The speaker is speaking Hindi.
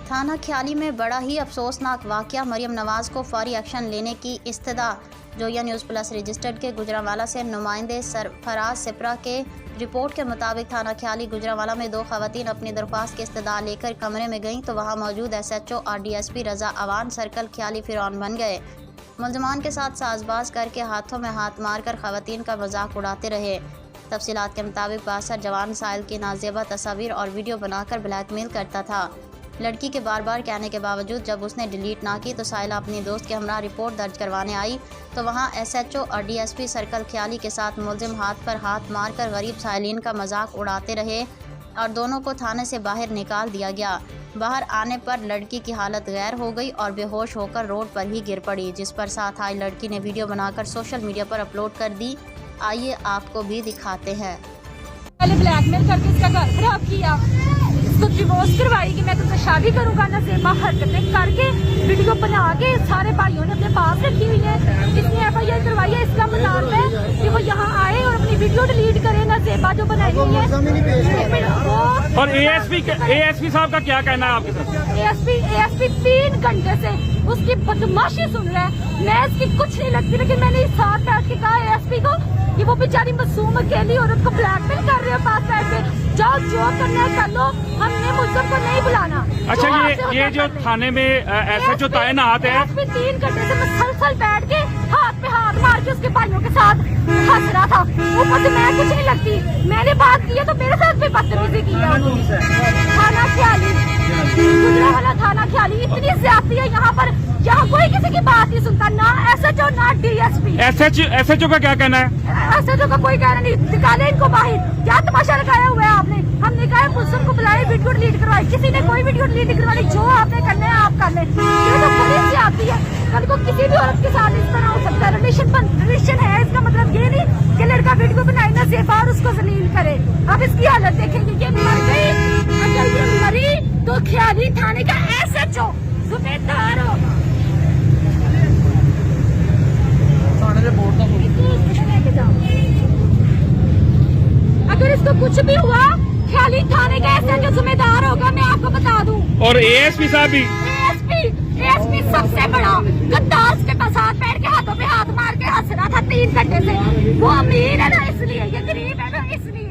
थाना ख्याली में बड़ा ही अफसोसनाक वाकया। मरियम नवाज को फौरी एक्शन लेने की इस्तदा। जोया न्यूज़ प्लस रजिस्टर्ड के गुजरांवाला से नुमाइंदे सरफराज सिपरा के रिपोर्ट के मुताबिक थाना ख्याली गुजरांवाला में दो खवातीन अपनी दरख्वास्त की इस्तदा लेकर कमरे में गईं तो वहां मौजूद SHO और DSP रजा अवान सर्कल ख्याली फिरौन बन गए। मुलजमान के साथ साजबाज करके हाथों में हाथ मारकर खवातीन का मजाक उड़ाते रहे। तफसीलात के मुताबिक बासर जवान साहिल की नाजेबा तस्वीर और वीडियो बनाकर ब्लैकमेल करता था। लड़की के बार बार कहने के बावजूद जब उसने डिलीट ना की तो साहिला अपनी दोस्त के हमरा रिपोर्ट दर्ज करवाने आई तो वहां SHO और DSP सर्कल ख्याली के साथ मुलजिम हाथ पर हाथ मारकर गरीब साहिलीन का मजाक उड़ाते रहे और दोनों को थाने से बाहर निकाल दिया गया। बाहर आने पर लड़की की हालत गैर हो गई और बेहोश होकर रोड पर ही गिर पड़ी, जिस पर साथ आई लड़की ने वीडियो बनाकर सोशल मीडिया पर अपलोड कर दी। आइए आपको भी दिखाते हैं। पहले ब्लैकमेल करके इसका घर खराब किया, इसको डिवोर्स करवाई कि मैं तुमसे शादी करूंगा ना सेमा हरकतें करके वीडियो बना के सारे भाइयों ने अपने पास रखी हुई है। इसने FIR करवाई है। इसका मतलब है कि वो यहाँ आए और अपनी वीडियो डिलीट करे ना सेमा जो बनाई हुई है। और ASP साहब का क्या कहना है आपके साथ? ASP 3 घंटे से उसकी बदमाशी सुन रहा है। मैं इसकी कुछ नहीं लगती, लेकिन मैंने इस साथ बैठ के कहा ASP को कि वो बेचारी मासूम अकेली औरत को ब्लैकमेल कर रहे हो पास बैठ के। जाओ जो करना है कर लो, हमने मुल्ज़िम को नहीं बुलाना। अच्छा, ये जो थाने में SHO तैनात है, 3 घंटे से मसलसल बैठ के हाथ पे हाथ मार के उसके भाइयों के साथ हंस रहा था। ऊपर से मैं कुछ नहीं लगती, मैंने बात की है तो मेरे साथ भी बदतमीजी की है। थाना ख्याली गुजरांवाला थाना ख्याली इतनी ज्यादती है यहाँ पर, यहाँ कोई किसी की बात नहीं सुनता, ना SHO ना DSP। SHO का क्या कहना है? SHO का कोई कहना नहीं, निकाले इनको बाहर। क्या तमाशा लगाया हुआ है आपने? हमने कहा मुल्ज़िम को बुलाए, वीडियो डिलीट करवाई, किसी ने कोई वीडियो डिलीट नहीं करवाई। जो आपने करना है आप कर ले। ये तो पुलिस से आती है, कल को किसी भी औरत के साथ इस तरह हो सकता है। रिलेशन है, इसका मतलब ये नहीं कि लड़का वीडियो बनाए ना सेफा और उसको जलील करे। अब इसकी हालत देखेंगे, ये मर गई। अगर ये मरी तो ख्याली थाने का SHO जिम्मेदार होगा। अगर इसको कुछ भी हुआ ख्याली थाने का SHO जिम्मेदार होगा, मैं आपको बता दूं। और ASP साहब भी, ASP सबसे बड़ा गद्दार के पास हाथ बैठ के हाथों पे हाथ मार के हंस रहा था 3 घंटे से। वो अमीर है ना इसलिए, ये गरीब है ना इसलिए।